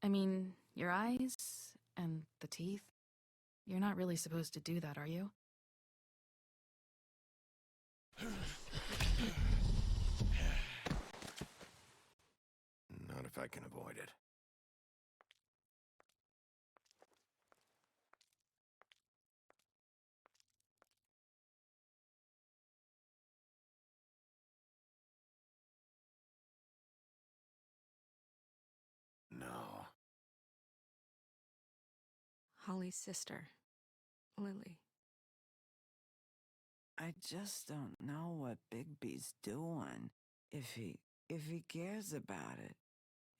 I mean, your eyes and the teeth. You're not really supposed to do that, are you? Not if I can avoid it. No. Holly's sister, Lily. I just don't know what Bigby's doing. If he cares about it.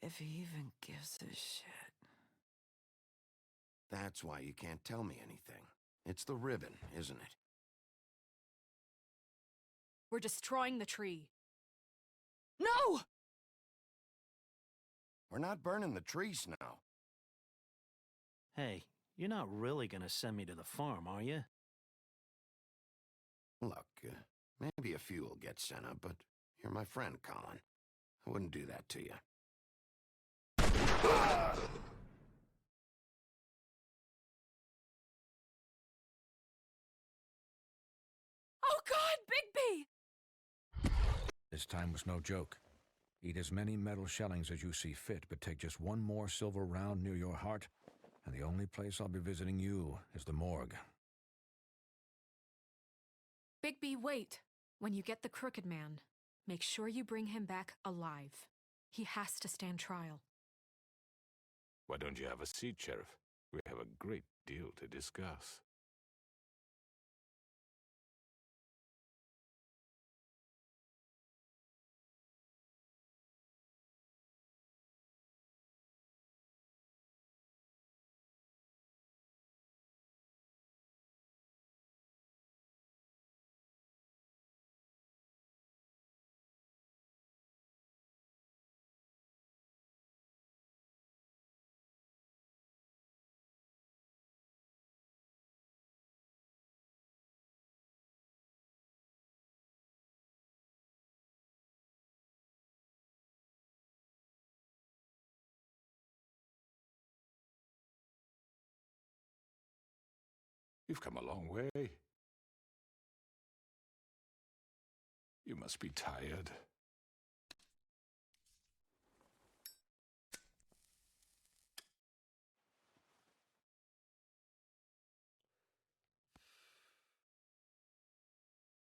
If he even gives a shit. That's why you can't tell me anything. It's the ribbon, isn't it? We're destroying the tree. No! We're not burning the trees now. Hey, you're not really gonna send me to the farm, are you? Look, maybe a few will get sent up, but you're my friend, Colin. I wouldn't do that to you. Oh God, Bigby! This time was no joke. Eat as many metal shellings as you see fit, but take just one more silver round near your heart, and the only place I'll be visiting you is the morgue. Bigby, wait. When you get the Crooked Man, make sure you bring him back alive. He has to stand trial. Why don't you have a seat, Sheriff? We have a great deal to discuss. You've come a long way. You must be tired.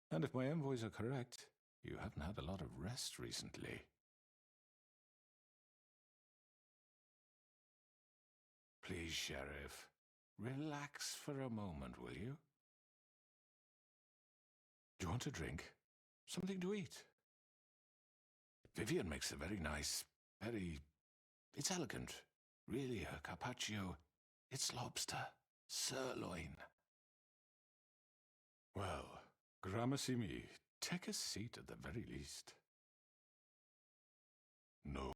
And if my envoys are correct, you haven't had a lot of rest recently. Please, Sheriff, relax for a moment, will you? Do you want a drink? Something to eat? Vivian makes a very nice, it's elegant. Really, her carpaccio, it's lobster, sirloin. Well, gramercy me, take a seat at the very least. No?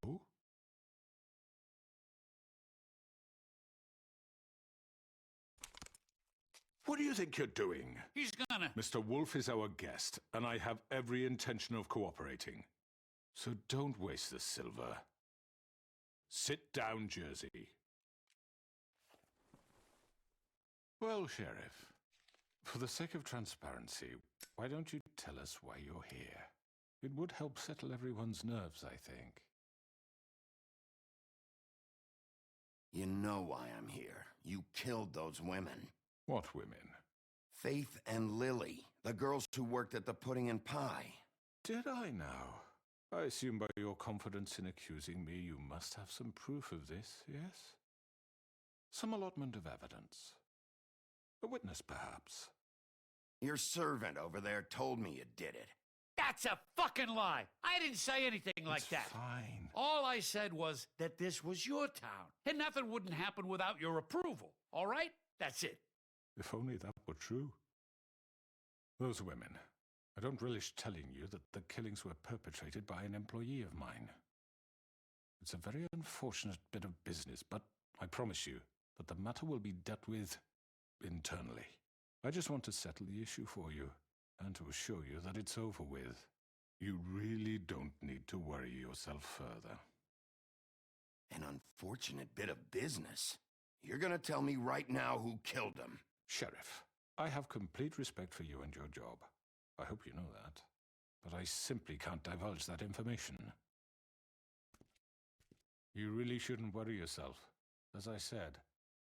What do you think you're doing? He's gonna... Mr. Wolf is our guest, and I have every intention of cooperating. So don't waste the silver. Sit down, Jersey. Well, Sheriff, for the sake of transparency, why don't you tell us why you're here? It would help settle everyone's nerves, I think. You know why I'm here. You killed those women. What women? Faith and Lily, the girls who worked at the Pudding and Pie. Did I now? I assume by your confidence in accusing me, you must have some proof of this, yes? Some allotment of evidence. A witness, perhaps. Your servant over there told me you did it. That's a fucking lie. I didn't say anything like that. Fine. All I said was that this was your town, and nothing wouldn't happen without your approval. All right? That's it. If only that were true. Those women. I don't relish telling you that the killings were perpetrated by an employee of mine. It's a very unfortunate bit of business, but I promise you that the matter will be dealt with internally. I just want to settle the issue for you, and to assure you that it's over with. You really don't need to worry yourself further. An unfortunate bit of business. You're gonna tell me right now who killed him. Sheriff, I have complete respect for you and your job. I hope you know that. But I simply can't divulge that information. You really shouldn't worry yourself. As I said,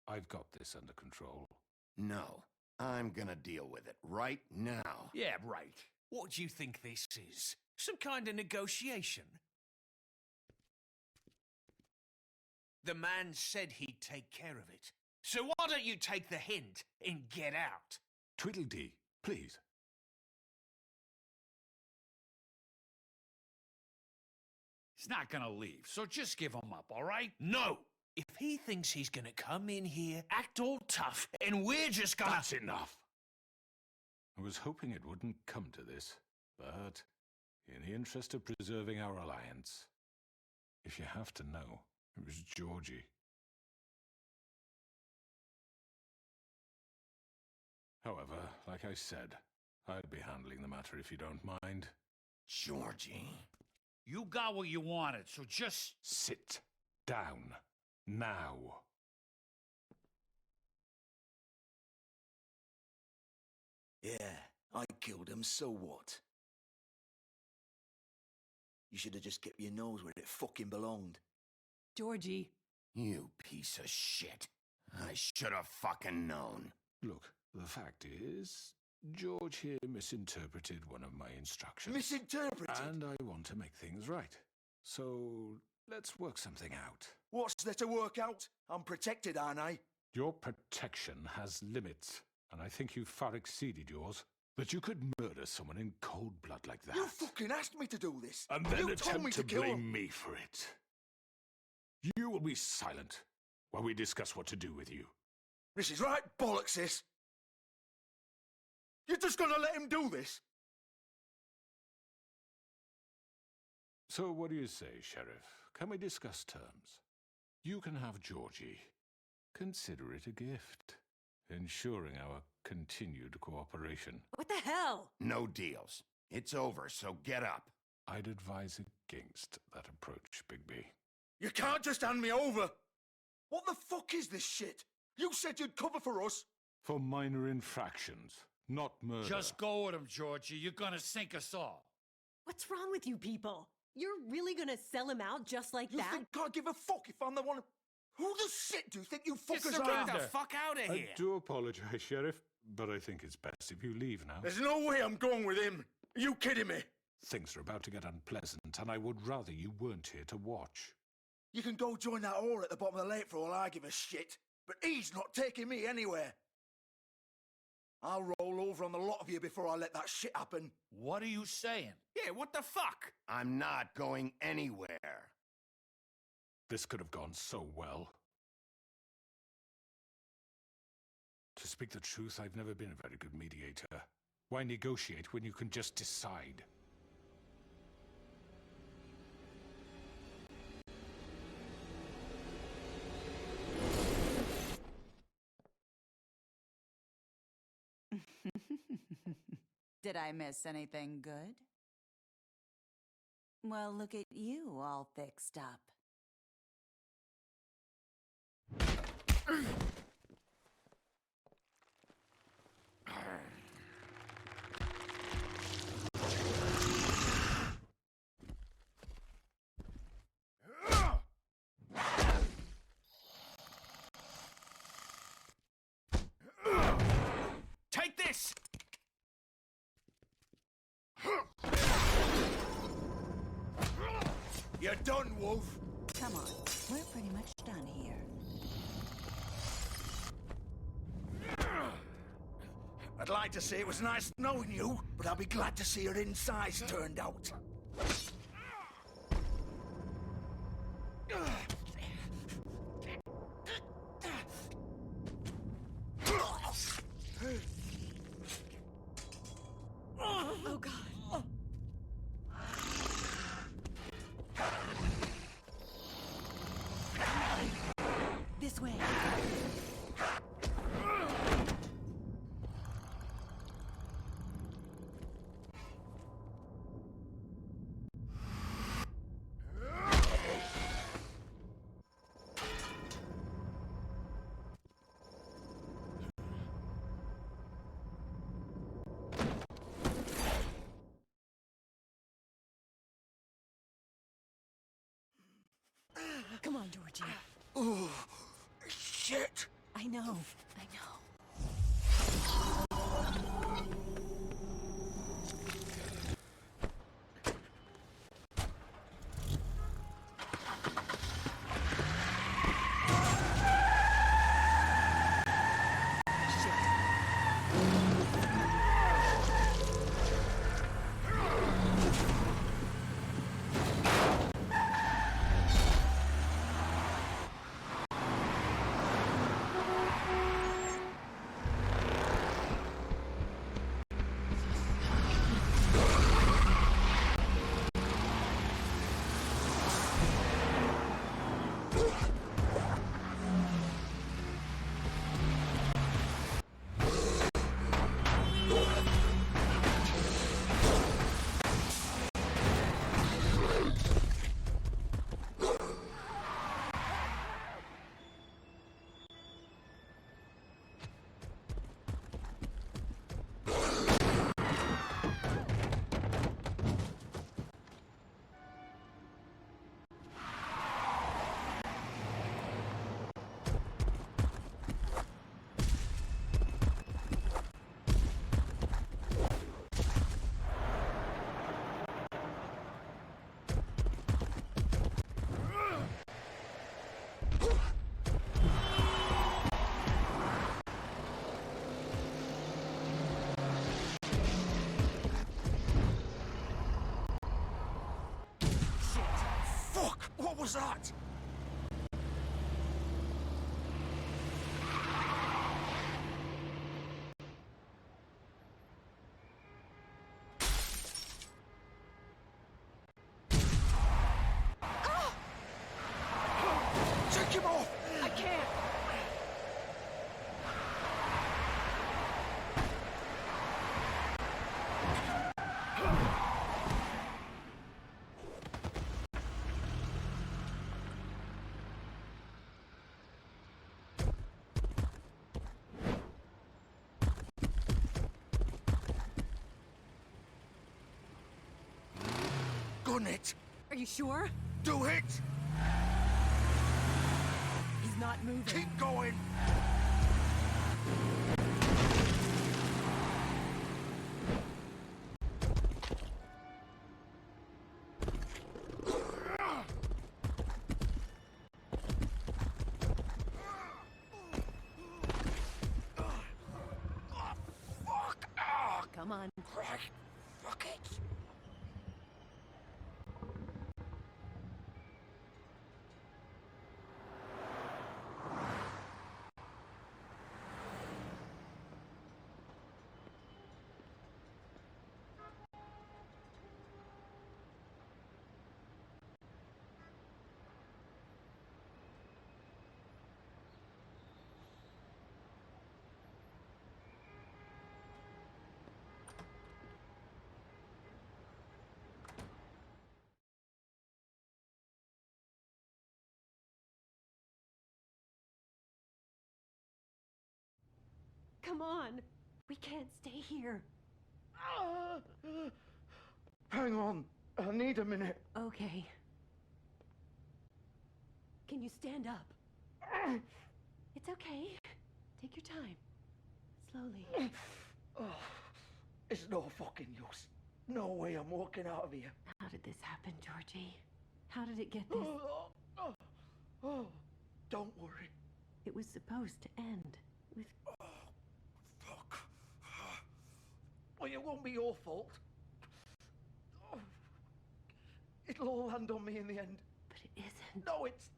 I've got this under control. No, I'm gonna deal with it right now. Yeah, right. What do you think this is? Some kind of negotiation? The man said he'd take care of it. So why don't you take the hint and get out? Tweedledee, please. He's not gonna leave, so just give him up, all right? No! If he thinks he's gonna come in here, act all tough, and we're just gonna... That's enough! I was hoping it wouldn't come to this, but in the interest of preserving our alliance, if you have to know, it was Georgie. However, like I said, I'll be handling the matter if you don't mind. Georgie? You got what you wanted, so just... Sit down. Now. Yeah, I killed him, so what? You should have just kept your nose where it fucking belonged. Georgie. You piece of shit. I should have fucking known. Look, the fact is, George here misinterpreted one of my instructions. Misinterpreted? And I want to make things right. So, let's work something out. What's there to work out? I'm protected, aren't I? Your protection has limits, and I think you've far exceeded yours. That you could murder someone in cold blood like that. You fucking asked me to do this. And then you told me attempt to kill blame him. me for it. You will be silent while we discuss what to do with you. This is right bollocks, this. You're just gonna let him do this? So what do you say, Sheriff? Can we discuss terms? You can have Georgie. Consider it a gift, ensuring our continued cooperation. What the hell? No deals. It's over, so get up. I'd advise against that approach, Bigby. You can't just hand me over. What the fuck is this shit? You said you'd cover for us. For minor infractions, not murder. Just go with him, Georgie. You're gonna sink us all. What's wrong with you people? You're really gonna sell him out just like You that? think I give a fuck if I'm the one... Who the shit do you think you fuckers Get are? the fuck out of I here! do apologize, Sheriff, but I think it's best if you leave now. There's no way I'm going with him. Are you kidding me? Things are about to get unpleasant, and I would rather you weren't here to watch. You can go join that whore at the bottom of the lake for all I give a shit. But he's not taking me anywhere. I'll roll over on the lot of you before I let that shit happen. What are you saying? Yeah, what the fuck? I'm not going anywhere. This could have gone so well. To speak the truth, I've never been a very good mediator. Why negotiate when you can just decide? Did I miss anything good? Well, look at you all fixed up. Take this! You're done, Wolf. Come on, we're pretty much done here. I'd like to say it was nice knowing you, but I'll be glad to see your insides turned out. Oh, God. This way. Come on, Georgie. Oh, shit! I know. Fuck! What was that? Take him off! I can't. Gun it! Are you sure? Do it! He's not moving. Keep going! Come on. Christ, fuck it! Come on. We can't stay here. Hang on. I need a minute. Okay. Can you stand up? It's okay. Take your time. Slowly. Oh, it's no fucking use. No way I'm walking out of here. How did this happen, Georgie? How did it get this? Oh, don't worry. It was supposed to end with... Fuck. Well, it won't be your fault. It'll all land on me in the end. But it isn't. No, it's...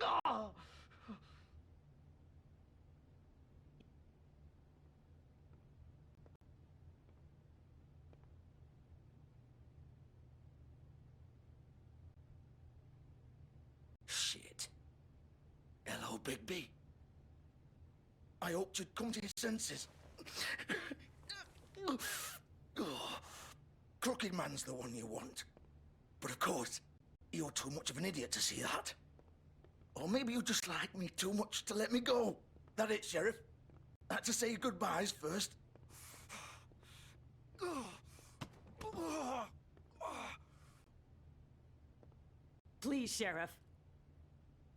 Ah! Shit. Hello, Bigby. I hoped you'd come to your senses. Crooked Man's the one you want. But of course, you're too much of an idiot to see that. Or maybe you just like me too much to let me go. That it, Sheriff? I had to say goodbyes first. Please, Sheriff.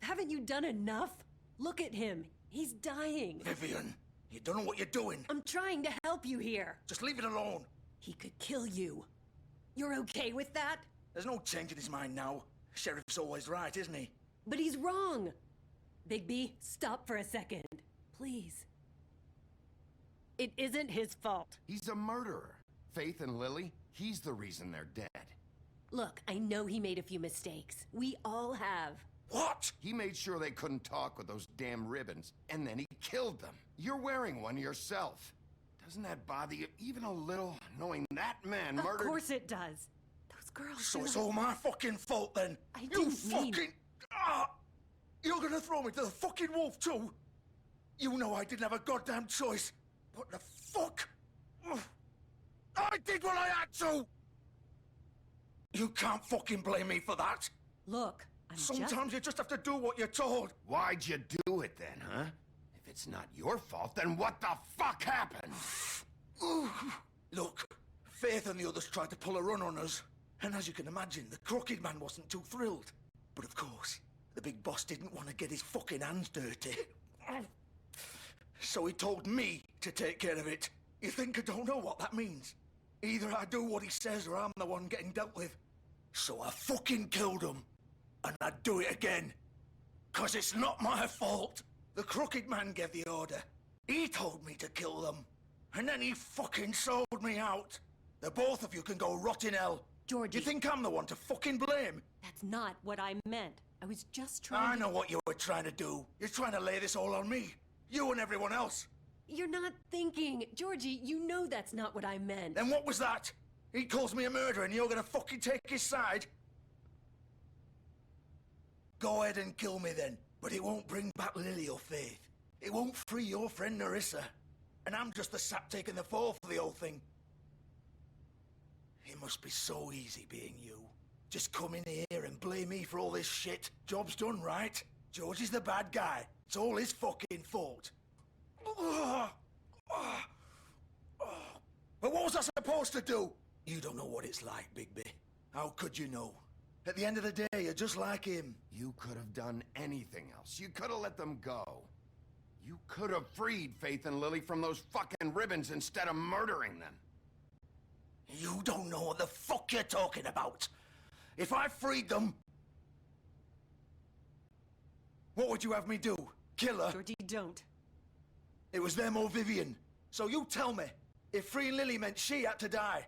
Haven't you done enough? Look at him. He's dying. Vivian, you don't know what you're doing. I'm trying to help you here. Just leave it alone. He could kill you. You're okay with that? There's no change in his mind now. Sheriff's always right, isn't he? But he's wrong. Bigby, stop for a second. Please. It isn't his fault. He's a murderer. Faith and Lily, he's the reason they're dead. Look, I know he made a few mistakes. We all have. What? He made sure they couldn't talk with those damn ribbons, and then he killed them. You're wearing one yourself. Doesn't that bother you even a little, knowing that man murdered... Of course it does. Those girls... So it's all my fucking fault then? I didn't mean... You're gonna throw me to the fucking wolf too? You know I didn't have a goddamn choice. What the fuck? I did what I had to! You can't fucking blame me for that. Look, Sometimes you just have to do what you're told. Why'd you do it then, huh? If it's not your fault, then what the fuck happened? Look, Faith and the others tried to pull a run on us. And as you can imagine, the Crooked Man wasn't too thrilled. But of course, the big boss didn't want to get his fucking hands dirty. So he told me to take care of it. You think I don't know what that means? Either I do what he says or I'm the one getting dealt with. So I fucking killed him. And I'd do it again. 'Cause it's not my fault. The Crooked Man gave the order. He told me to kill them. And then he fucking sold me out. The both of you can go rot in hell. Georgie. You think I'm the one to fucking blame? That's not what I meant. I was just trying I know what you were trying to do. You're trying to lay this all on me. You and everyone else. You're not thinking. Georgie, you know that's not what I meant. Then what was that? He calls me a murderer and you're gonna fucking take his side? Go ahead and kill me then. But it won't bring back Lily or Faith. It won't free your friend Narissa. And I'm just the sap taking the fall for the whole thing. It must be so easy being you. Just come in here and blame me for all this shit. Job's done, right? George is the bad guy. It's all his fucking fault. But what was I supposed to do? You don't know what it's like, Bigby. How could you know? At the end of the day, you're just like him. You could have done anything else. You could have let them go. You could have freed Faith and Lily from those fucking ribbons instead of murdering them. You don't know what the fuck you're talking about. If I freed them... What would you have me do? Kill her? Georgie, don't. It was them or Vivian. So you tell me, if freeing Lily meant she had to die,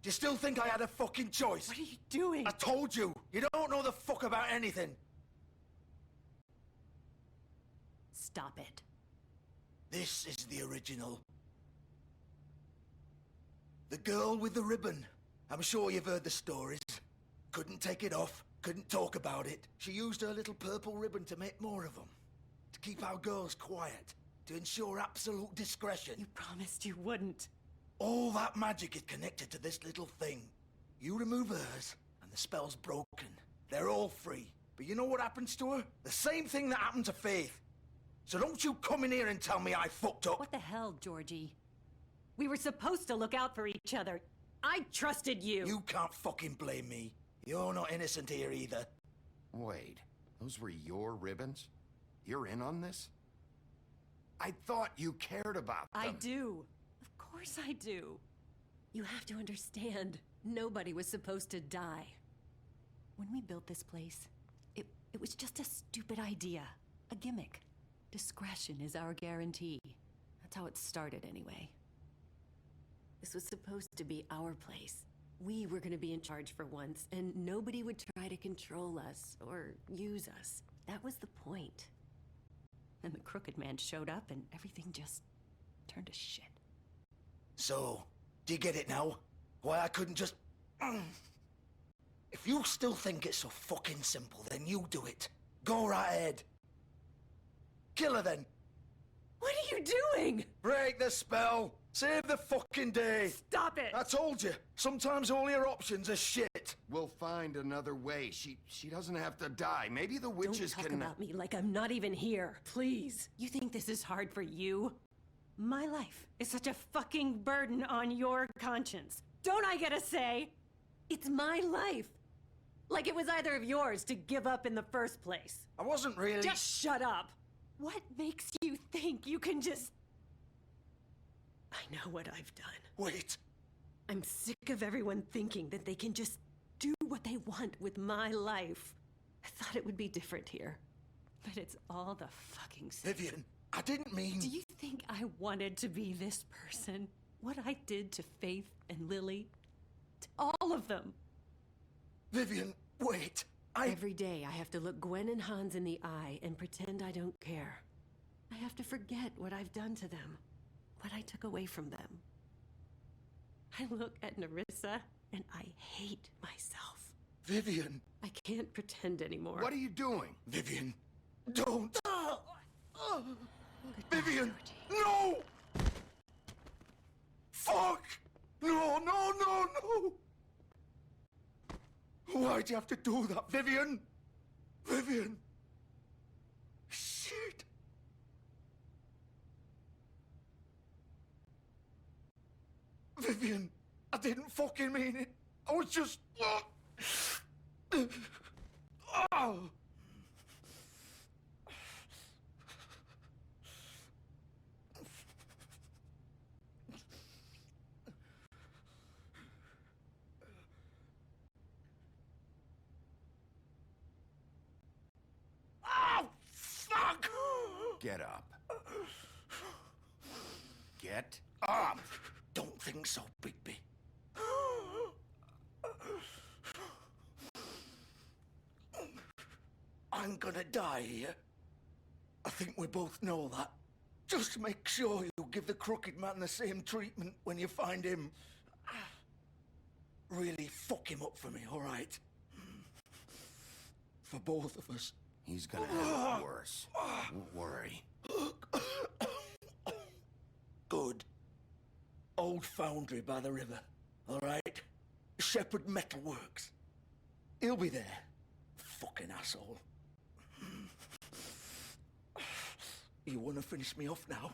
do you still think I had a fucking choice? What are you doing? I told you, you don't know the fuck about anything. Stop it. This is the original. The girl with the ribbon. I'm sure you've heard the stories. Couldn't take it off, couldn't talk about it. She used her little purple ribbon to make more of them. To keep our girls quiet. To ensure absolute discretion. You promised you wouldn't. All that magic is connected to this little thing. You remove hers, and the spell's broken. They're all free. But you know what happens to her? The same thing that happened to Faith. So don't you come in here and tell me I fucked up. What the hell, Georgie? We were supposed to look out for each other. I trusted you. You can't fucking blame me. You're not innocent here either. Wait, those were your ribbons? You're in on this? I thought you cared about them. I do. Of course I do. You have to understand, nobody was supposed to die. When we built this place, it was just a stupid idea. A gimmick. Discretion is our guarantee. That's how it started anyway. This was supposed to be our place. We were going to be in charge for once, and nobody would try to control us or use us. That was the point. And the Crooked Man showed up, and everything just turned to shit. So, do you get it now? Why I couldn't just... If you still think it's so fucking simple, then you do it. Go right ahead. Kill her then. What are you doing? Break the spell. Save the fucking day. Stop it. I told you. Sometimes all your options are shit. We'll find another way. She doesn't have to die. Maybe the witches Don't talk can... about me like I'm not even here. Please. You think this is hard for you? My life is such a fucking burden on your conscience. Don't I get a say? It's my life. Like it was either of yours to give up in the first place. I wasn't really... Just shut up! What makes you think you can just... I know what I've done. Wait. I'm sick of everyone thinking that they can just do what they want with my life. I thought it would be different here. But it's all the fucking same. Vivian, I didn't mean... Do you think I wanted to be this person? What I did to Faith and Lily? To all of them. Vivian, wait. Every day I have to look Gwen and Hans in the eye and pretend I don't care. I have to forget what I've done to them. What I took away from them. I look at Nerissa and I hate myself. Vivian. I can't pretend anymore. What are you doing? Vivian, don't. Vivian, Georgie. no! Fuck! No, no, no, no! Why'd you have to do that, Vivian? Vivian! Shit! Vivian, I didn't fucking mean it. I was just... Oh. Oh, fuck! Get up. Get up! Don't think so, Bigby. I'm gonna die here. I think we both know that. Just make sure you give the crooked man the same treatment when you find him. Really fuck him up for me, all right? For both of us. He's gonna have it worse. Don't worry. Good. Old foundry by the river, all right? Shepherd Metal Works. He'll be there. Fucking asshole. You want to finish me off now?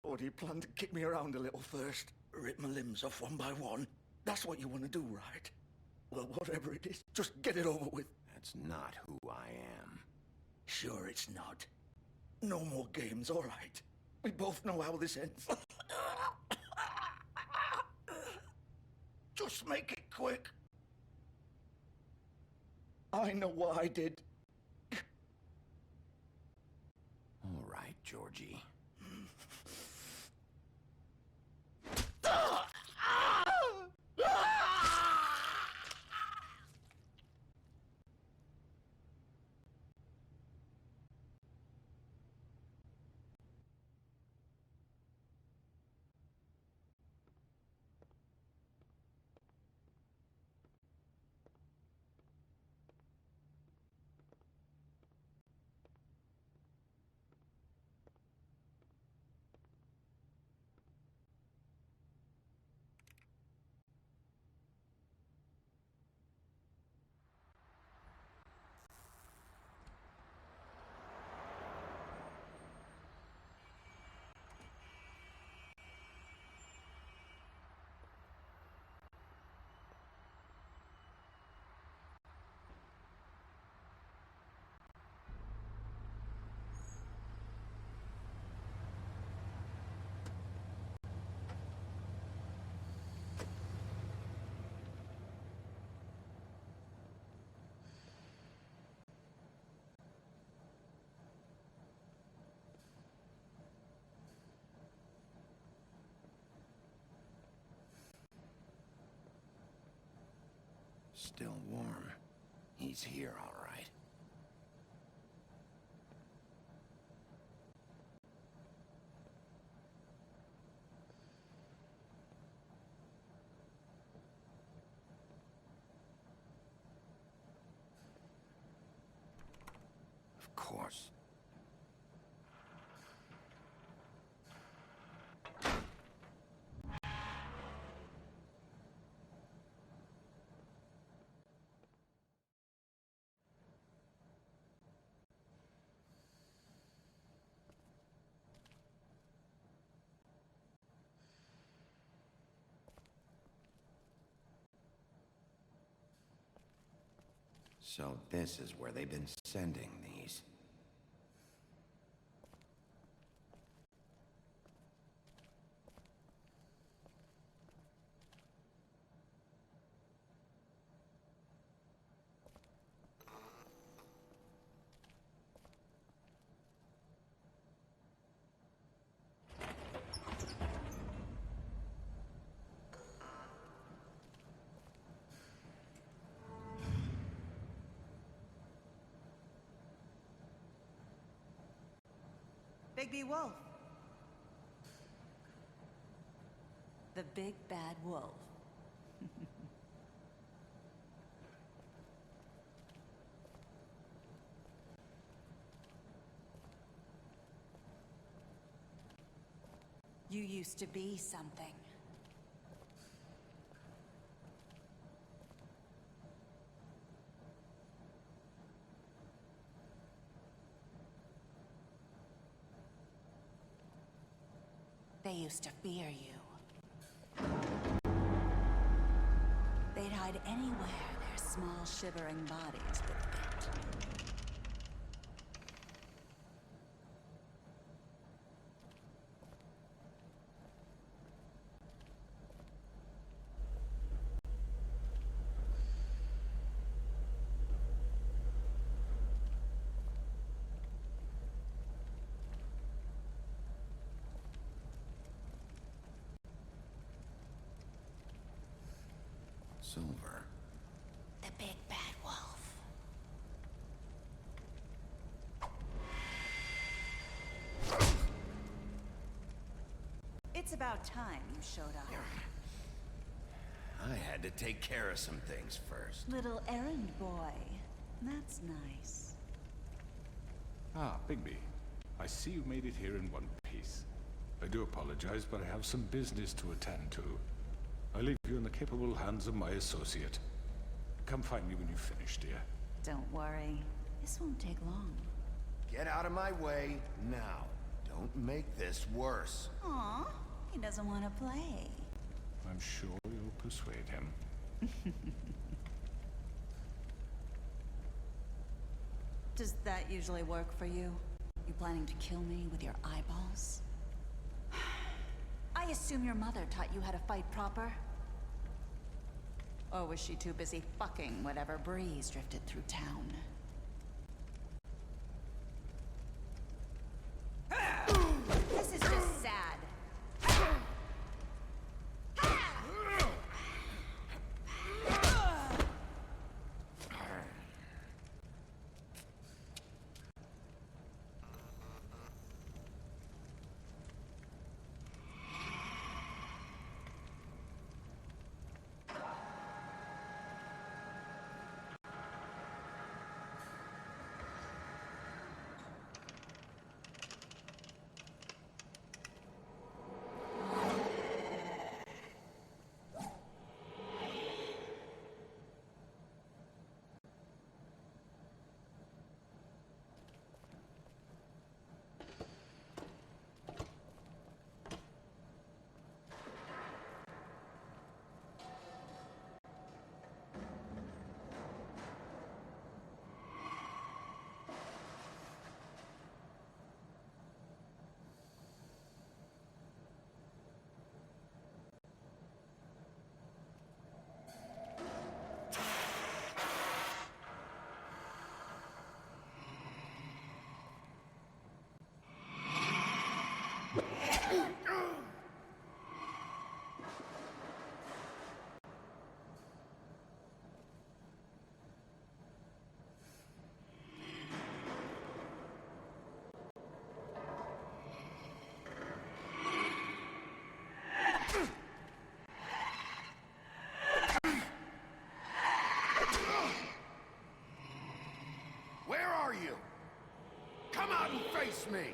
Or do you plan to kick me around a little first? Rip my limbs off one by one? That's what you want to do, right? Well, whatever it is, just get it over with. That's not who I am. Sure it's not. No more games, all right? We both know how this ends. Just make it quick. I know what I did. All right, Georgie. Still warm. He's here, all right. Of course. So this is where they've been sending these. Bigby Wolf. The big bad wolf. You used to be something. They used to fear you. They'd hide anywhere their small, shivering bodies would fit. Silver. The big bad wolf. It's about time you showed up. I had to take care of some things first. Little errand boy. That's nice. Ah, Bigby. I see you made it here in one piece. I do apologize, but I have some business to attend to. I leave you in the capable hands of my associate. Come find me when you've finished, dear. Don't worry. This won't take long. Get out of my way now. Don't make this worse. Aw, he doesn't want to play. I'm sure you'll persuade him. Does that usually work for you? You planning to kill me with your eyeballs? I assume your mother taught you how to fight proper? Or was she too busy fucking whatever breeze drifted through town? This is just sad. Where are you? Come out and face me!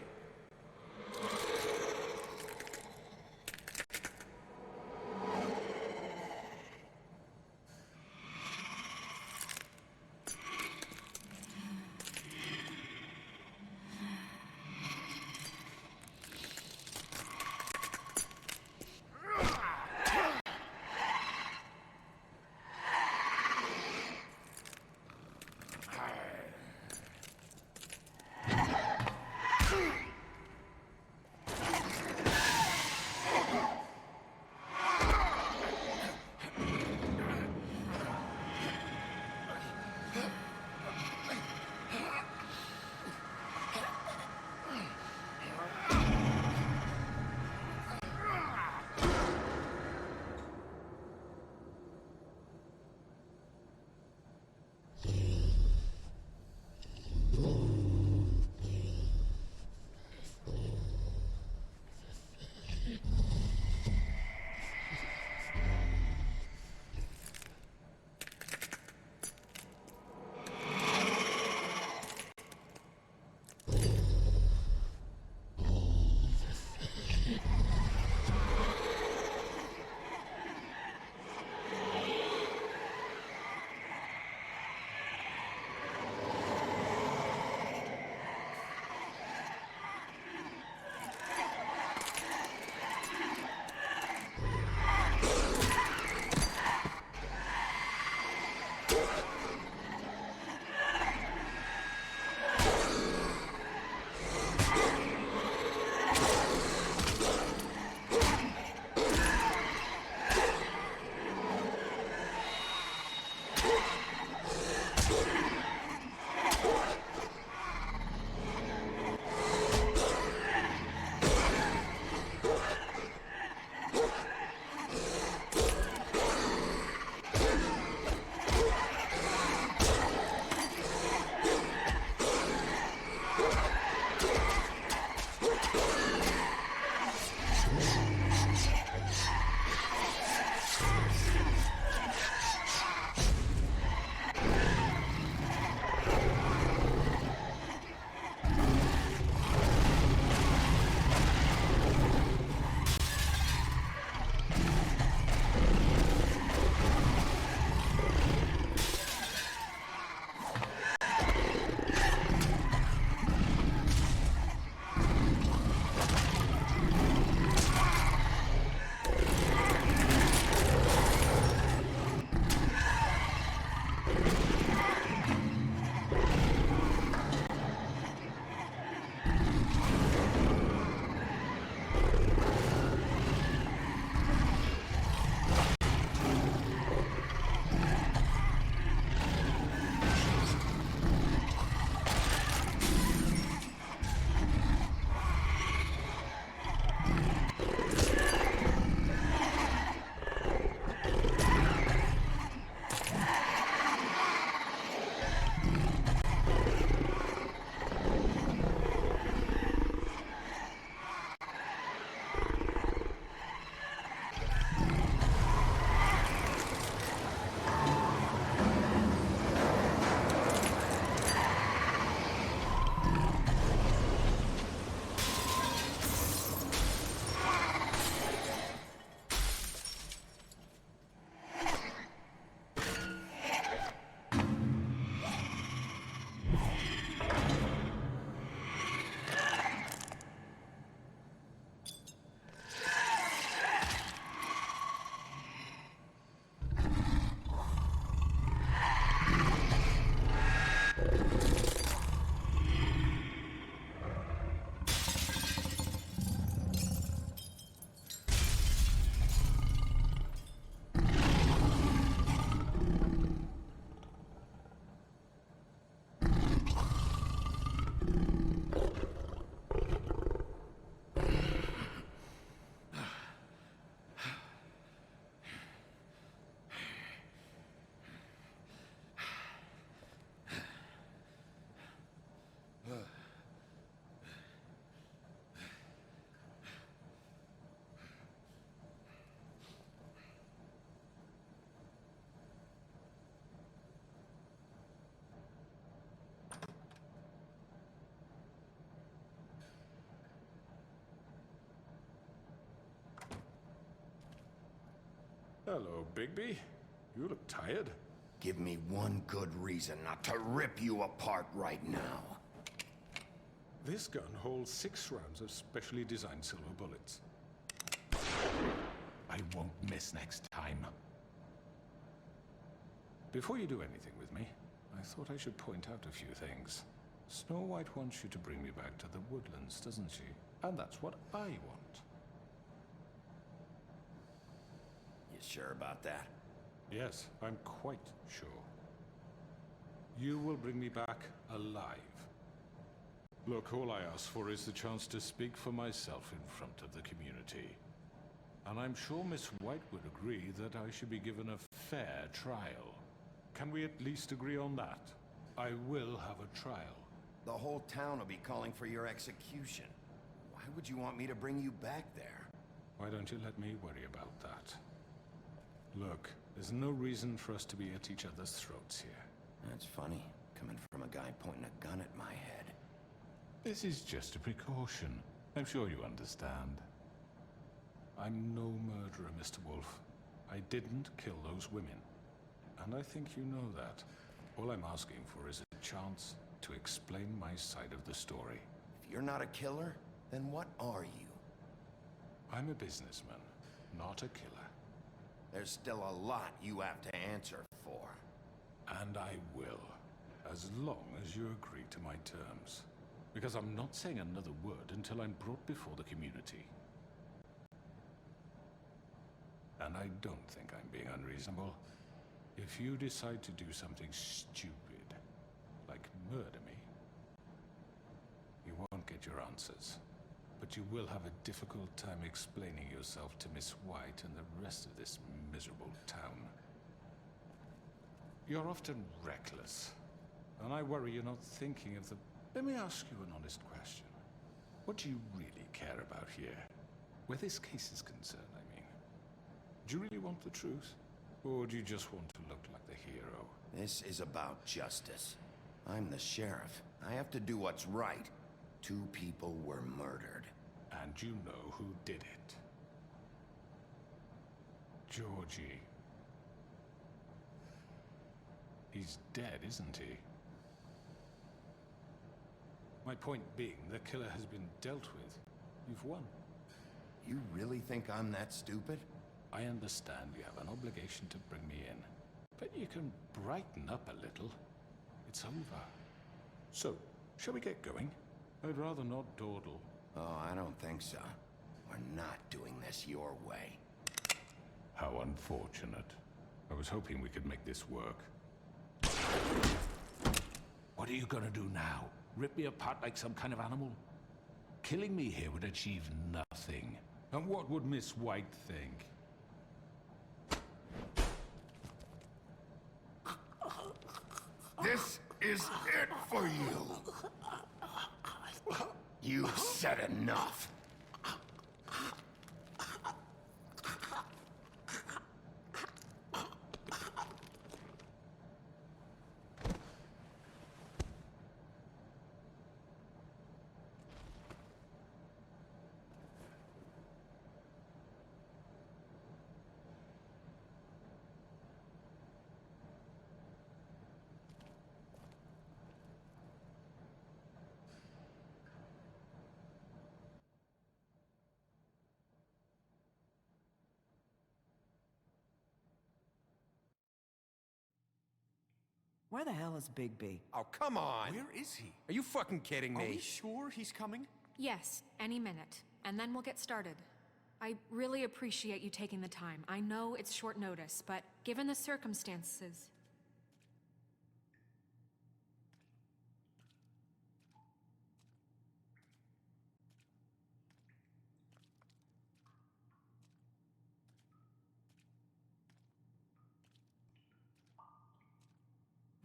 Hello, Bigby. You look tired. Give me one good reason not to rip you apart right now. This gun holds 6 rounds of specially designed silver bullets. I won't miss next time. Before you do anything with me, I thought I should point out a few things. Snow White wants you to bring me back to the woodlands, doesn't she? And that's what I want. You sure about that? Yes, I'm quite sure. You will bring me back alive. Look, all I ask for is the chance to speak for myself in front of the community. And I'm sure Miss White would agree that I should be given a fair trial. Can we at least agree on that? I will have a trial. The whole town will be calling for your execution. Why would you want me to bring you back there? Why don't you let me worry about that? Look, there's no reason for us to be at each other's throats here. That's funny, coming from a guy pointing a gun at my head. This is just a precaution. I'm sure you understand. I'm no murderer, Mr. Wolf. I didn't kill those women. And I think you know that. All I'm asking for is a chance to explain my side of the story. If you're not a killer, then what are you? I'm a businessman, not a killer. There's still a lot you have to answer for. And I will, as long as you agree to my terms. Because I'm not saying another word until I'm brought before the community. And I don't think I'm being unreasonable. If you decide to do something stupid, like murder me, you won't get your answers. But you will have a difficult time explaining yourself to Miss White and the rest of this miserable town. You're often reckless, and I worry you're not thinking of the... Let me ask you an honest question. What do you really care about here? Where this case is concerned, I mean. Do you really want the truth? Or do you just want to look like the hero? This is about justice. I'm the sheriff. I have to do what's right. 2 people were murdered. And you know who did it. Georgie. He's dead, isn't he? My point being, the killer has been dealt with. You've won. You really think I'm that stupid? I understand you have an obligation to bring me in. But you can brighten up a little. It's over. So, shall we get going? I'd rather not dawdle. Oh, I don't think so. We're not doing this your way. How unfortunate. I was hoping we could make this work. What are you gonna do now? Rip me apart like some kind of animal? Killing me here would achieve nothing. And what would Miss White think? This is it for you. You've said enough. Where the hell is Bigby? Oh, come on! Where is he? Are you fucking kidding me? Are we sure he's coming? Yes, any minute. And then we'll get started. I really appreciate you taking the time. I know it's short notice, but given the circumstances...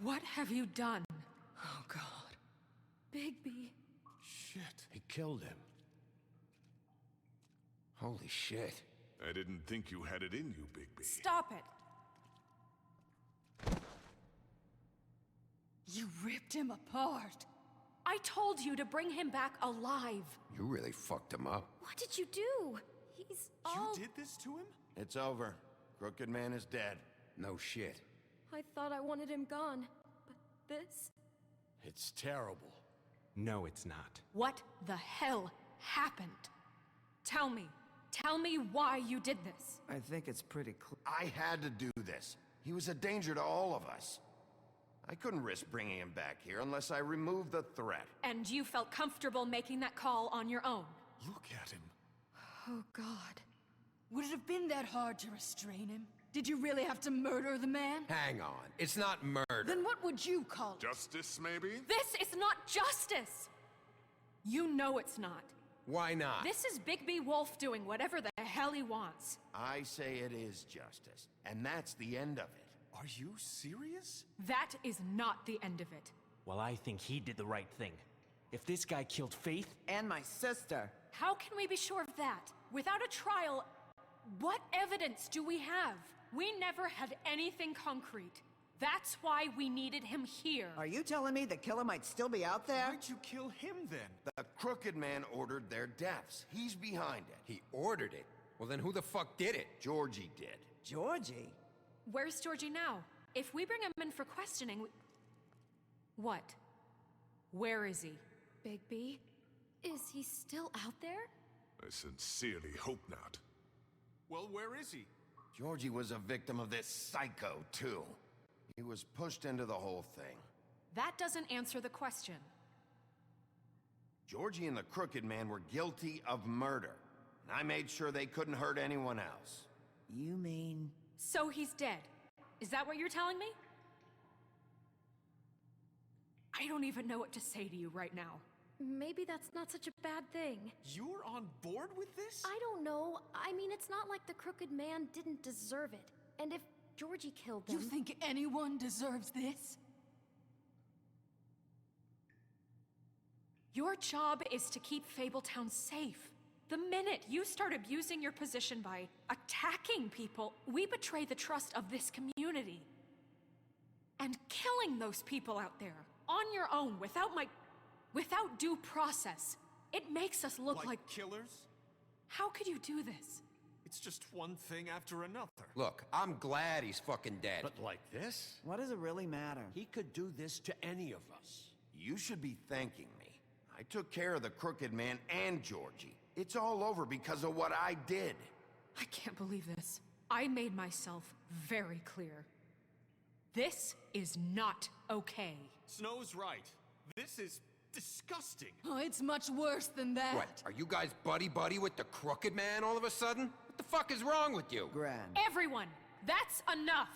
What have you done? Oh, God. Bigby. Shit. He killed him. Holy shit. I didn't think you had it in you, Bigby. Stop it! You ripped him apart. I told you to bring him back alive. You really fucked him up. What did you do? He's all... You did this to him? It's over. Crooked Man is dead. No shit. I thought I wanted him gone, but this... It's terrible. No, it's not. What the hell happened? Tell me. Tell me why you did this. I think it's pretty clear. I had to do this. He was a danger to all of us. I couldn't risk bringing him back here unless I removed the threat. And you felt comfortable making that call on your own? Look at him. Oh, God. Would it have been that hard to restrain him? Did you really have to murder the man? Hang on. It's not murder. Then what would you call it? Justice, maybe? This is not justice! You know it's not. Why not? This is Bigby Wolf doing whatever the hell he wants. I say it is justice, and that's the end of it. Are you serious? That is not the end of it. Well, I think he did the right thing. If this guy killed Faith... And my sister. How can we be sure of that? Without a trial, what evidence do we have? We never had anything concrete. That's why we needed him here. Are you telling me the killer might still be out there? Why'd you kill him then? The Crooked Man ordered their deaths. He's behind it. He ordered it? Well, then who the fuck did it? Georgie did. Georgie? Where's Georgie now? If we bring him in for questioning, What? Where is he? Bigby? Is he still out there? I sincerely hope not. Well, where is he? Georgie was a victim of this psycho, too. He was pushed into the whole thing. That doesn't answer the question. Georgie and the Crooked Man were guilty of murder. And I made sure they couldn't hurt anyone else. You mean... So he's dead. Is that what you're telling me? I don't even know what to say to you right now. Maybe that's not such a bad thing. You're on board with this? I don't know. I mean, it's not like the Crooked Man didn't deserve it. And if Georgie killed them... You think anyone deserves this? Your job is to keep Fabletown safe. The minute you start abusing your position by attacking people, we betray the trust of this community. And killing those people out there, on your own, without due process, it makes us look like killers? How could you do this? It's just one thing after another. Look, I'm glad he's fucking dead. But like this? What does it really matter? He could do this to any of us. You should be thanking me. I took care of the Crooked Man and Georgie. It's all over because of what I did. I can't believe this. I made myself very clear. This is not okay. Snow's right. This is disgusting. Oh, it's much worse than that. What, are you guys buddy-buddy with the Crooked Man all of a sudden? What the fuck is wrong with you? Gran. Everyone, that's enough!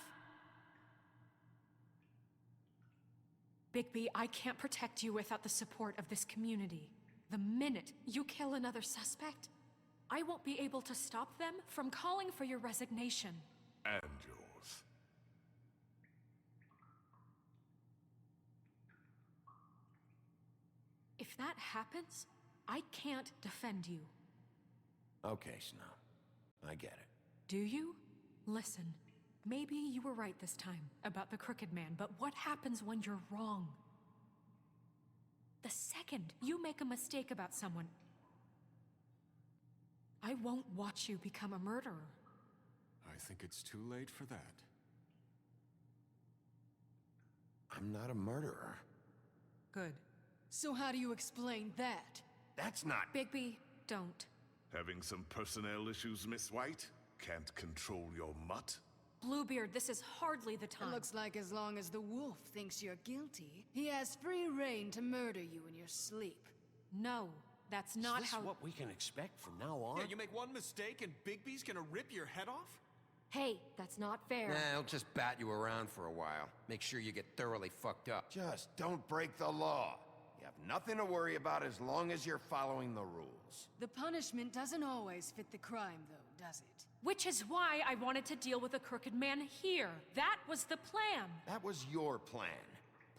Bigby, I can't protect you without the support of this community. The minute you kill another suspect, I won't be able to stop them from calling for your resignation. And yours. If that happens, I can't defend you. Okay, Snow. I get it. Do you? Listen, maybe you were right this time about the Crooked Man, but what happens when you're wrong? The second you make a mistake about someone, I won't watch you become a murderer. I think it's too late for that. I'm not a murderer. Good. So how do you explain that? That's not... Bigby, don't. Having some personnel issues, Miss White? Can't control your mutt? Bluebeard, this is hardly the time. It looks like as long as the wolf thinks you're guilty, he has free reign to murder you in your sleep. No, that's not Is this how... what we can expect from now on? Yeah, you make one mistake and Bigby's gonna rip your head off? Hey, that's not fair. Nah, I'll just bat you around for a while. Make sure you get thoroughly fucked up. Just don't break the law. You have nothing to worry about as long as you're following the rules. The punishment doesn't always fit the crime, though, does it? Which is why I wanted to deal with the Crooked Man here. That was the plan. That was your plan.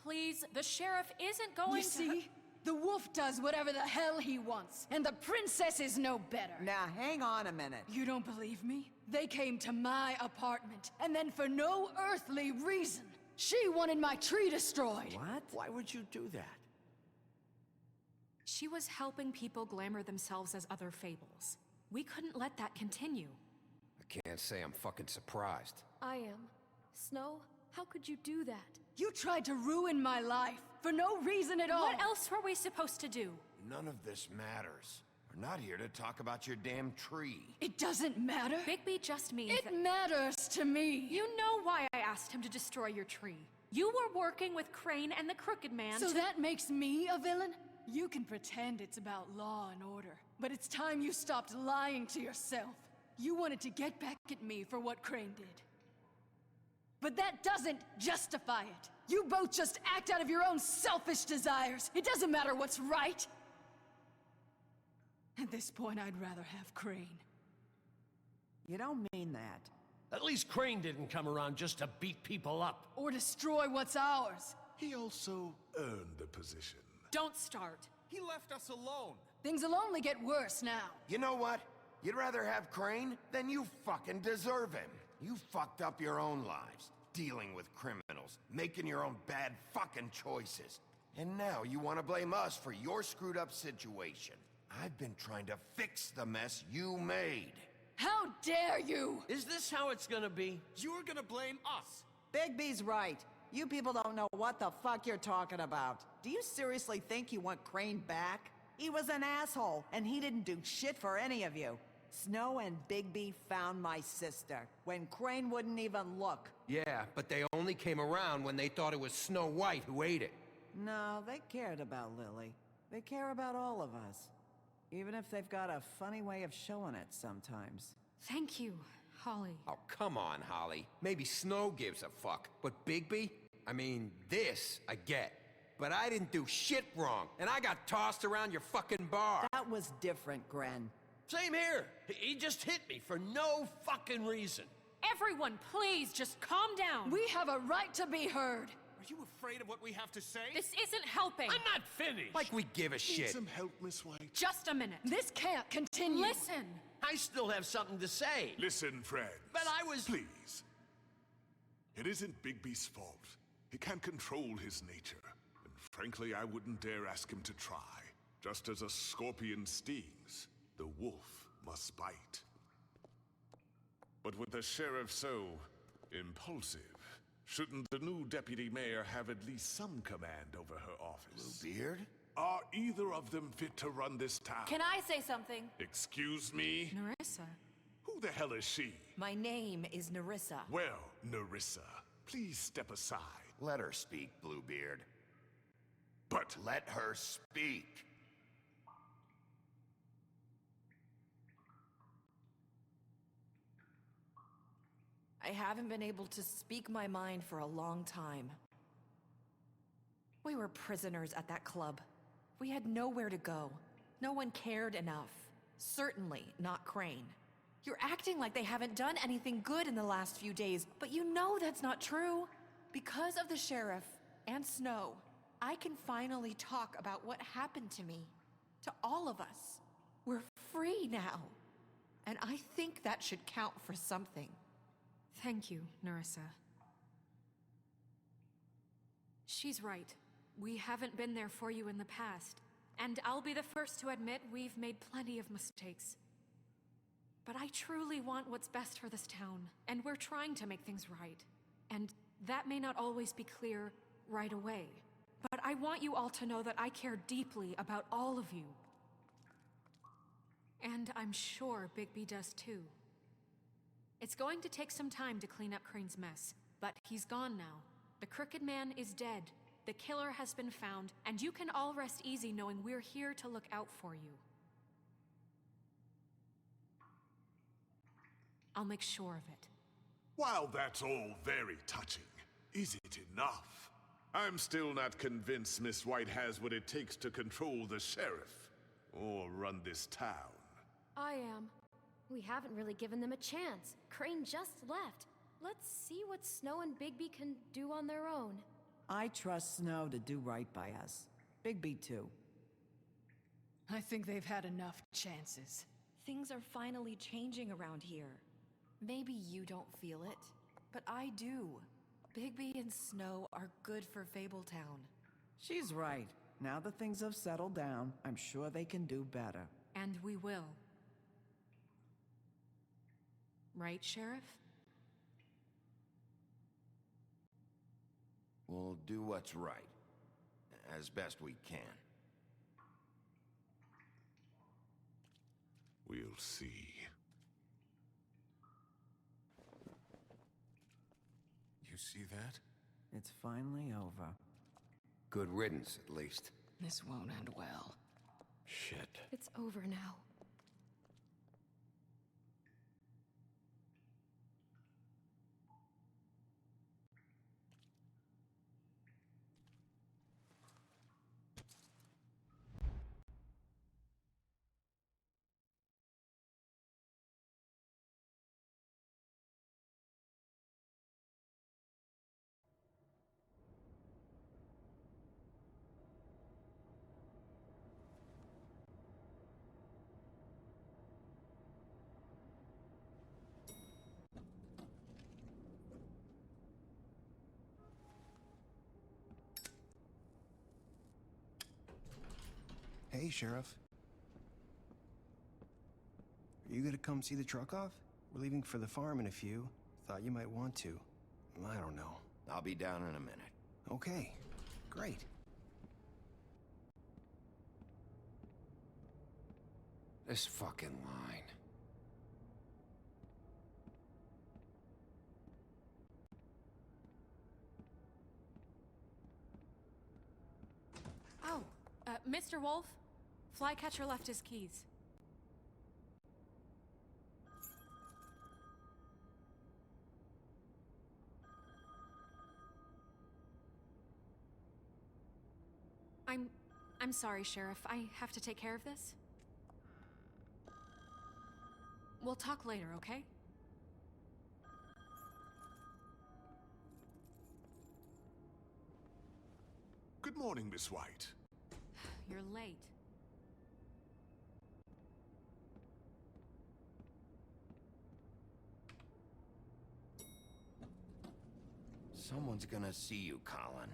Please, the sheriff isn't going You see? The wolf does whatever the hell he wants, and the princess is no better. Now, hang on a minute. You don't believe me? They came to my apartment, and then for no earthly reason, she wanted my tree destroyed. What? Why would you do that? She was helping people glamour themselves as other fables. We couldn't let that continue. I can't say I'm fucking surprised. I am. Snow, how could you do that? You tried to ruin my life, for no reason at all. What else were we supposed to do? None of this matters. We're not here to talk about your damn tree. It doesn't matter. Bigby just means It matters to me. You know why I asked him to destroy your tree. You were working with Crane and the Crooked Man So that makes me a villain? You can pretend it's about law and order, but it's time you stopped lying to yourself. You wanted to get back at me for what Crane did. But that doesn't justify it. You both just act out of your own selfish desires. It doesn't matter what's right. At this point, I'd rather have Crane. You don't mean that. At least Crane didn't come around just to beat people up. Or destroy what's ours. He also earned the position. Don't start. He left us alone. Things will only get worse now. You know what? You'd rather have Crane? Then you fucking deserve him. You fucked up your own lives, dealing with criminals, making your own bad fucking choices. And now you want to blame us for your screwed up situation. I've been trying to fix the mess you made. How dare you! Is this how it's gonna be? You're gonna blame us. Bigby's right. You people don't know what the fuck you're talking about. Do you seriously think you want Crane back? He was an asshole, and he didn't do shit for any of you. Snow and Bigby found my sister, when Crane wouldn't even look. Yeah, but they only came around when they thought it was Snow White who ate it. No, they cared about Lily. They care about all of us. Even if they've got a funny way of showing it sometimes. Thank you, Holly. Oh, come on, Holly. Maybe Snow gives a fuck, but Bigby? I mean, this I get. But I didn't do shit wrong, and I got tossed around your fucking bar. That was different, Gren. Same here. He just hit me for no fucking reason. Everyone, please, just calm down. We have a right to be heard. Are you afraid of what we have to say? This isn't helping. I'm not finished. Like we give a Need shit. some help, Miss White? Just a minute. This can't continue. Listen. I still have something to say. Listen, friends. But I was... Please. It isn't Bigby's fault. He can't control his nature. And frankly, I wouldn't dare ask him to try. Just as a scorpion stings, the wolf must bite. But with the sheriff so impulsive, shouldn't the new deputy mayor have at least some command over her office? Bluebeard? Are either of them fit to run this town? Can I say something? Excuse me? Nerissa. Who the hell is she? My name is Nerissa. Well, Nerissa, please step aside. Let her speak, Bluebeard. But let her speak. I haven't been able to speak my mind for a long time. We were prisoners at that club. We had nowhere to go. No one cared enough. Certainly not Crane. You're acting like they haven't done anything good in the last few days, but you know that's not true. Because of the sheriff and Snow, I can finally talk about what happened to me. To all of us. We're free now. And I think that should count for something. Thank you, Nerissa. She's right. We haven't been there for you in the past. And I'll be the first to admit we've made plenty of mistakes. But I truly want what's best for this town, and we're trying to make things right. And that may not always be clear right away. But I want you all to know that I care deeply about all of you. And I'm sure Bigby does too. It's going to take some time to clean up Crane's mess, but he's gone now. The Crooked Man is dead. The killer has been found, and you can all rest easy knowing we're here to look out for you. I'll make sure of it. while that's all very touching, is it enough? I'm still not convinced Miss White has what it takes to control the sheriff, or run this town. I am. We haven't really given them a chance. Crane just left. Let's see what Snow and Bigby can do on their own. I trust Snow to do right by us. Bigby too. I think they've had enough chances. Things are finally changing around here. Maybe you don't feel it, but I do. Bigby and Snow are good for Fabletown. She's right. Now that things have settled down, I'm sure they can do better. And we will. Right, Sheriff? We'll do what's right, as best we can. We'll see. You see that? It's finally over. Good riddance, at least. This won't end well. Shit. It's over now. Hey, Sheriff. Are you gonna come see the truck off? We're leaving for the farm in a few. Thought you might want to. I don't know. I'll be down in a minute. Okay, great. This fucking line. Oh, Mr. Wolf, Flycatcher left his keys. I'm sorry, Sheriff. I have to take care of this. We'll talk later, okay? Good morning, Miss White. You're late. Someone's gonna see you, Colin.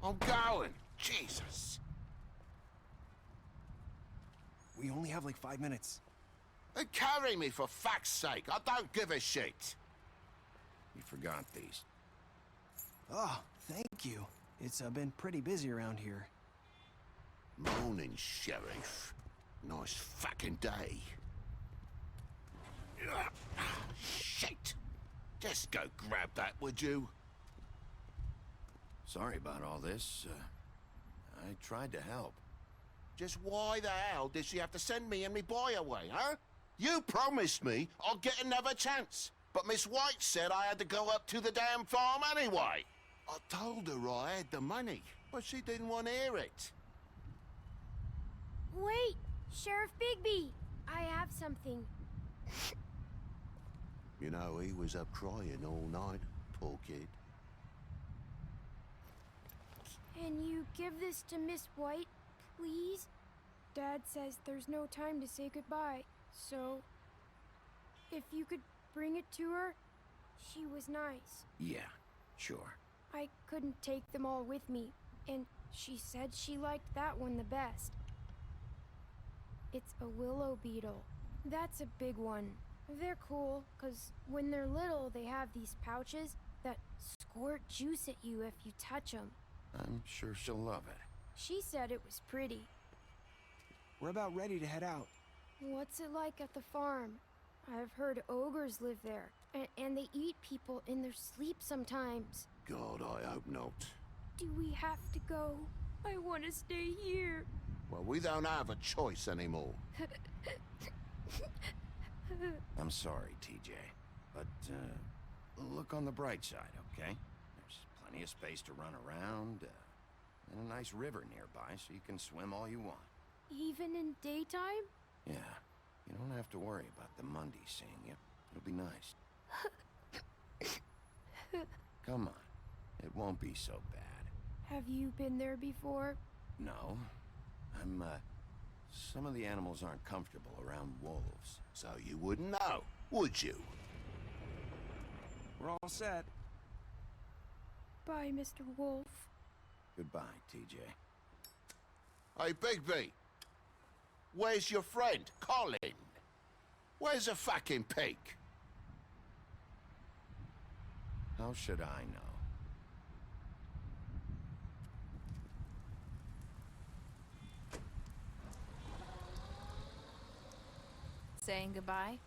I'm going. Jesus. We only have like 5 minutes. They carry me, for fuck's sake. I don't give a shit. You forgot these. Oh, thank you. It's been pretty busy around here. Morning, Sheriff. Nice fucking day. Shit. Just go grab that, would you? Sorry about all this. I tried to help. Just why the hell did she have to send me and me boy away, huh? You promised me I'd get another chance, but Miss White said I had to go up to the damn farm anyway. I told her I had the money, but she didn't want to hear it. Wait, Sheriff Bigby! I have something. You know, he was up crying all night, poor kid. Can you give this to Miss White, please? Dad says there's no time to say goodbye, so if you could bring it to her, she was nice. Yeah, sure. I couldn't take them all with me, and she said she liked that one the best. It's a willow beetle. That's a big one. They're cool, 'cause when they're little, they have these pouches that squirt juice at you if you touch them. I'm sure she'll love it. She said it was pretty. We're about ready to head out. What's it like at the farm? I've heard ogres live there, and they eat people in their sleep sometimes. God, I hope not. Do we have to go? I want to stay here. Well, we don't have a choice anymore. I'm sorry, TJ, but look on the bright side, okay? There's plenty of space to run around, and a nice river nearby so you can swim all you want. Even in daytime? Yeah, you don't have to worry about the Monday seeing you. It'll be nice. Come on, it won't be so bad. Have you been there before? No, some of the animals aren't comfortable around wolves, so you wouldn't know, would you? We're all set. Bye, Mr. Wolf. Goodbye, TJ. Hey, Bigby! Where's your friend, Colin? Where's the fucking pig? How should I know? Saying goodbye?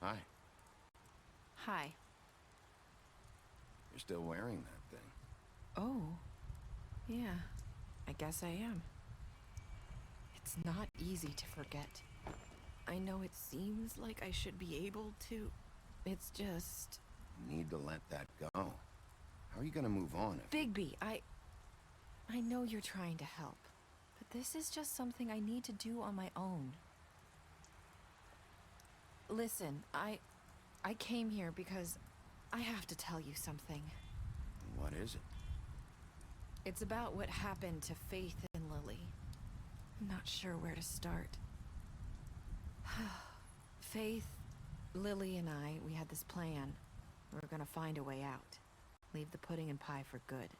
Hi. Hi. You're still wearing that thing. Oh. Yeah. I guess I am. It's not easy to forget. I know it seems like I should be able to. It's just... You need to let that go. How are you gonna move on if... Bigby, I know you're trying to help, but this is just something I need to do on my own. Listen, I came here because I have to tell you something. What is it? It's about what happened to Faith and Lily. I'm not sure where to start. Faith, Lily, and I, we had this plan. We were gonna find a way out. Leave the pudding and pie for good.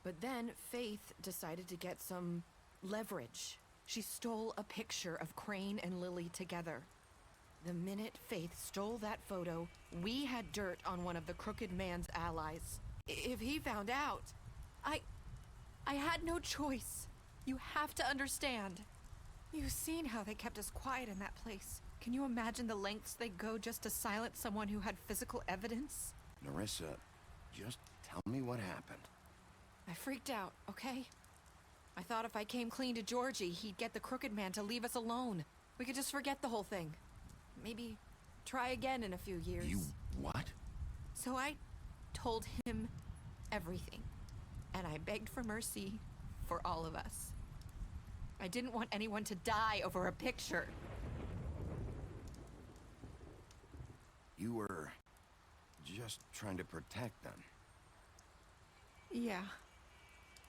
But then Faith decided to get some leverage. She stole a picture of Crane and Lily together. The minute Faith stole that photo, we had dirt on one of the Crooked Man's allies. If he found out, I had no choice. You have to understand. You've seen how they kept us quiet in that place. Can you imagine the lengths they'd go just to silence someone who had physical evidence? Nerissa, just tell me what happened. I freaked out, okay? I thought if I came clean to Georgie, he'd get the Crooked Man to leave us alone. We could just forget the whole thing. Maybe try again in a few years. You what? So I told him everything. And I begged for mercy for all of us. I didn't want anyone to die over a picture. You were just trying to protect them. Yeah.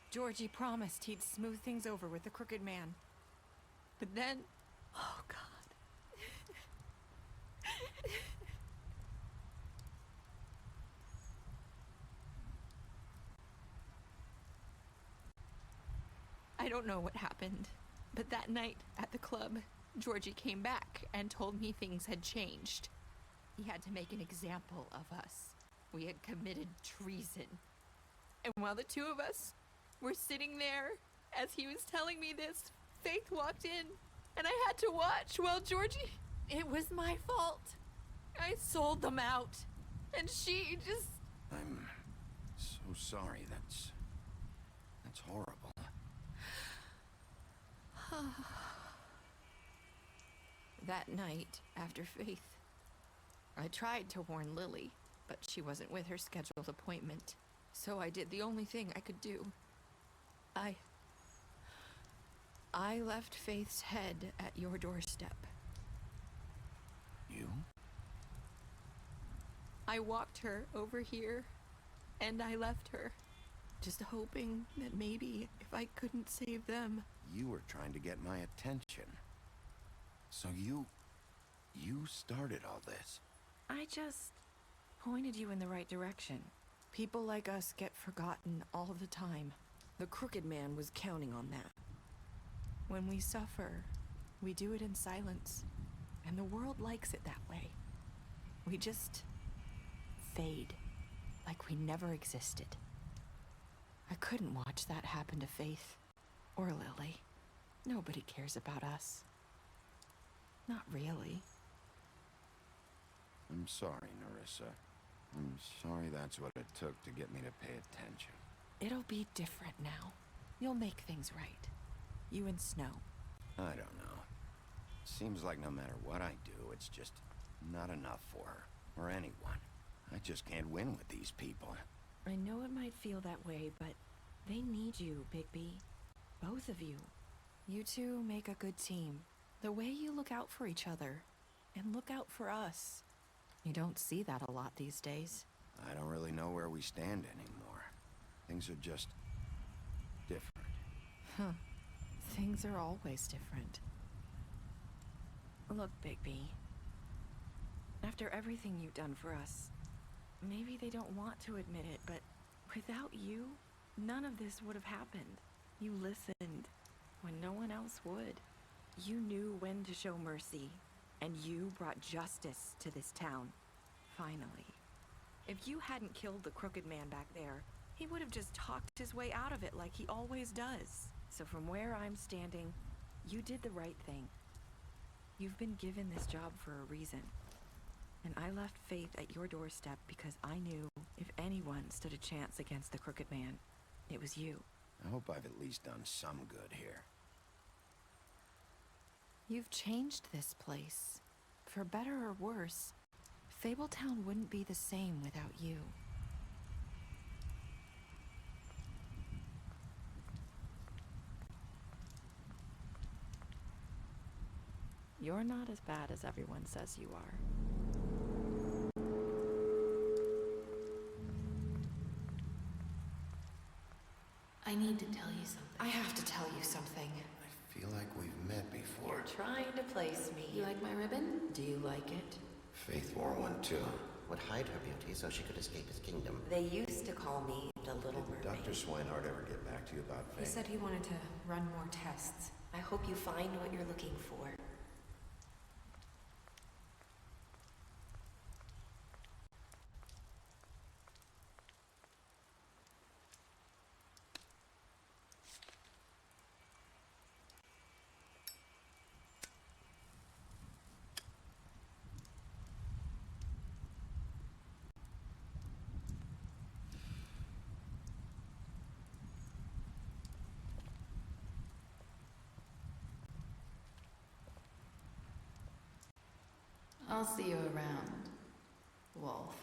Georgie promised he'd smooth things over with the Crooked Man. But then... Oh, God. I don't know what happened, but that night at the club, Georgie came back and told me things had changed. He had to make an example of us. We had committed treason. And while the two of us were sitting there, as he was telling me this, Faith walked in, and I had to watch while Georgie... It was my fault. I sold them out, and she just... I'm so sorry. That's horrible. That night, after Faith, I tried to warn Lily, but she wasn't with her scheduled appointment. So I did the only thing I could do. I left Faith's head at your doorstep. You? I walked her over here, and I left her, just hoping that maybe if I couldn't save them... You were trying to get my attention. So you started all this. I just pointed you in the right direction. People like us get forgotten all the time. The Crooked Man was counting on that. When we suffer, we do it in silence, and the world likes it that way. We just fade, like we never existed. I couldn't watch that happen to Faith, or Lily. Nobody cares about us. Not really. I'm sorry, Nerissa. I'm sorry that's what it took to get me to pay attention. It'll be different now. You'll make things right. You and Snow. I don't know. Seems like no matter what I do, it's just not enough for her, or anyone. I just can't win with these people. I know it might feel that way, but they need you, Bigby. Both of you. You two make a good team. The way you look out for each other, and look out for us. You don't see that a lot these days. I don't really know where we stand anymore. Things are just different. Huh. Things are always different. Look, Bigby. After everything you've done for us, maybe they don't want to admit it, but without you, none of this would have happened. You listened when no one else would. You knew when to show mercy, and you brought justice to this town. Finally. If you hadn't killed the Crooked Man back there, he would have just talked his way out of it like he always does. So from where I'm standing, you did the right thing. You've been given this job for a reason. And I left Faith at your doorstep because I knew if anyone stood a chance against the Crooked Man, it was you. I hope I've at least done some good here. You've changed this place. For better or worse, Fabletown wouldn't be the same without you. You're not as bad as everyone says you are. I need to tell you something. I have to tell you something. I feel like we've met before. You're trying to place me. You like my ribbon? Do you like it? Faith wore one too. Would hide her beauty so she could escape his kingdom. They used to call me the Little Did Mermaid. Dr. Swinehart ever get back to you about He Faith? said he wanted to run more tests. I hope you find what you're looking for. I'll see you around, Wolf.